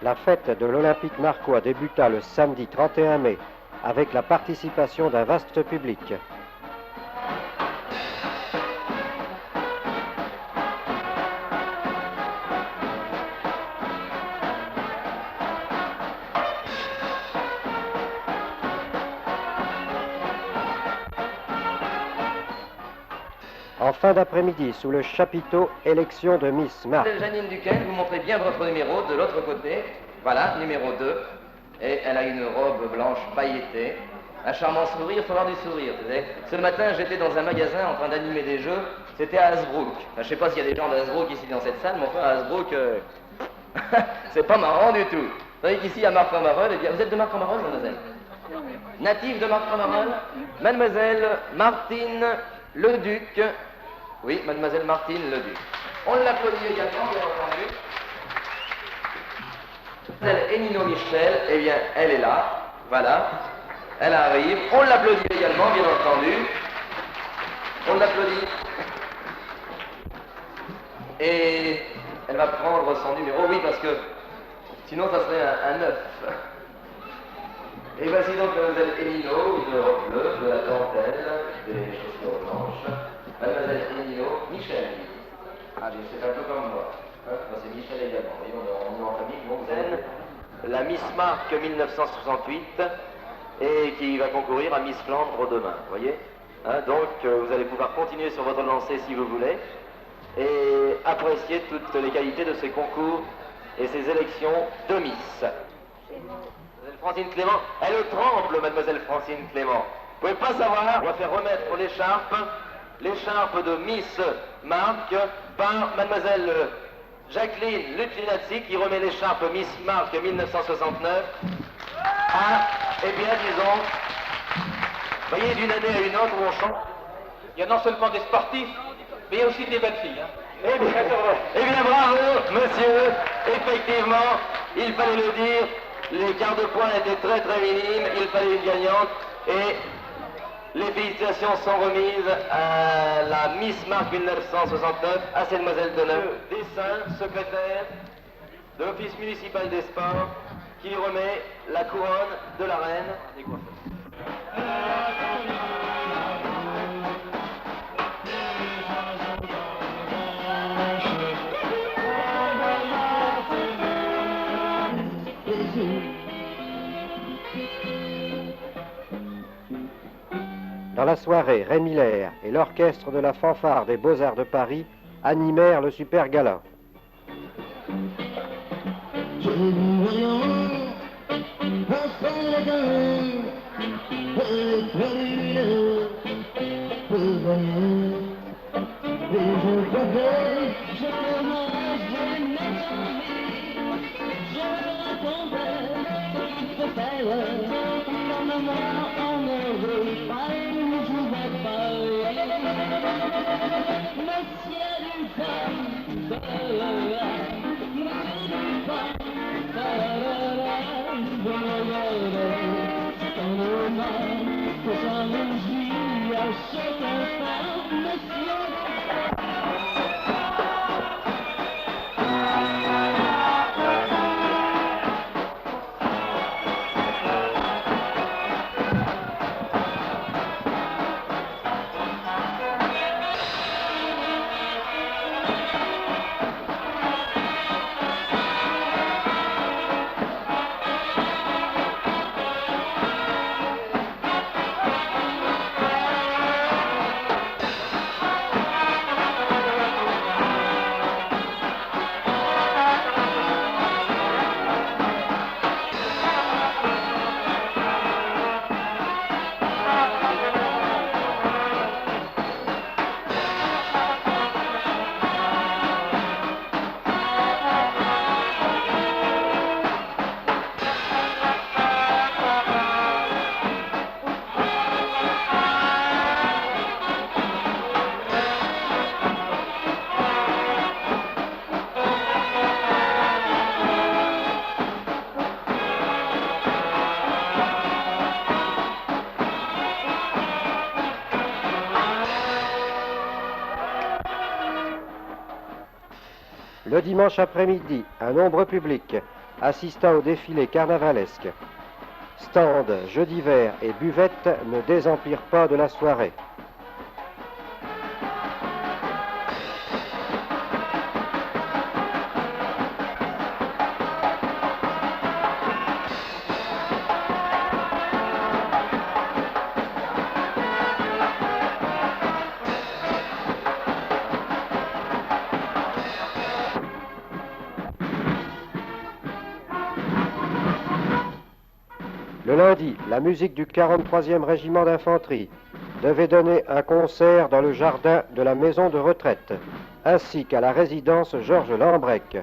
La fête de l'Olympique narquois débuta le samedi 31 mai avec la participation d'un vaste public. En fin d'après-midi, sous le chapiteau élection de Miss Marc. Janine Duquesne, vous montrez bien votre numéro de l'autre côté. Voilà, numéro 2. Et elle a une robe blanche pailletée. Un charmant sourire, il faut avoir du sourire. Ce matin, j'étais dans un magasin en train d'animer des jeux. C'était à Hasbrook. Enfin, je ne sais pas s'il y a des gens d'Hasbrook ici dans cette salle, mais enfin, à Hasbrook, c'est pas marrant du tout. Vous savez qu'ici, à Marc-en-Marolles, eh bien, vous êtes de Marc-en-Marolles, mademoiselle? Native de Marc-en-Marolles, mademoiselle Martine Leduc. Oui, mademoiselle Martine Leduc. On l'applaudit également, bien entendu. Mademoiselle Émino Michel, eh bien, elle est là. Voilà. Elle arrive. On l'applaudit également, bien entendu. On l'applaudit. Et elle va prendre son numéro, oui, parce que sinon, ça serait un 9. Et voici donc mademoiselle Émino, de robe bleue, de la dentelle, des chaussures blanches. Mademoiselle Émino Michel. Ah bien, c'est un peu comme moi. Moi, c'est Michel également. Voyons, on est en famille. Bon, vous êtes la Miss Marc 1968 et qui va concourir à Miss Flandre demain, vous voyez. Donc, vous allez pouvoir continuer sur votre lancée si vous voulez et apprécier toutes les qualités de ces concours et ces élections de Miss. Mademoiselle Francine Clément, elle tremble, mademoiselle Francine Clément. Vous pouvez pas savoir, on va faire remettre l'écharpe de Miss Marc par mademoiselle Jacqueline Lutlinazzi qui remet l'écharpe Miss Marc 1969 à, eh bien disons, vous voyez, d'une année à une autre où on change. Il y a non seulement des sportifs, mais il y a aussi des belles filles. Eh bien, bravo, monsieur. Effectivement, il fallait le dire, les quarts de points étaient très très minimes, il fallait une gagnante et les félicitations sont remises à la Miss Marc 1969, à cette demoiselle d'honneur, dessin, secrétaire de l'Office municipal des sports, qui lui remet la couronne de la reine des coiffeurs. Dans la soirée, Rémi Lair et l'orchestre de la fanfare des Beaux-Arts de Paris animèrent le super gala. Le dimanche après-midi, un nombreux public, assista au défilé carnavalesque. Stands, jeux d'hiver et buvettes ne désempirent pas de la soirée. Le lundi, la musique du 43e régiment d'infanterie devait donner un concert dans le jardin de la maison de retraite, ainsi qu'à la résidence Georges Lambrecq.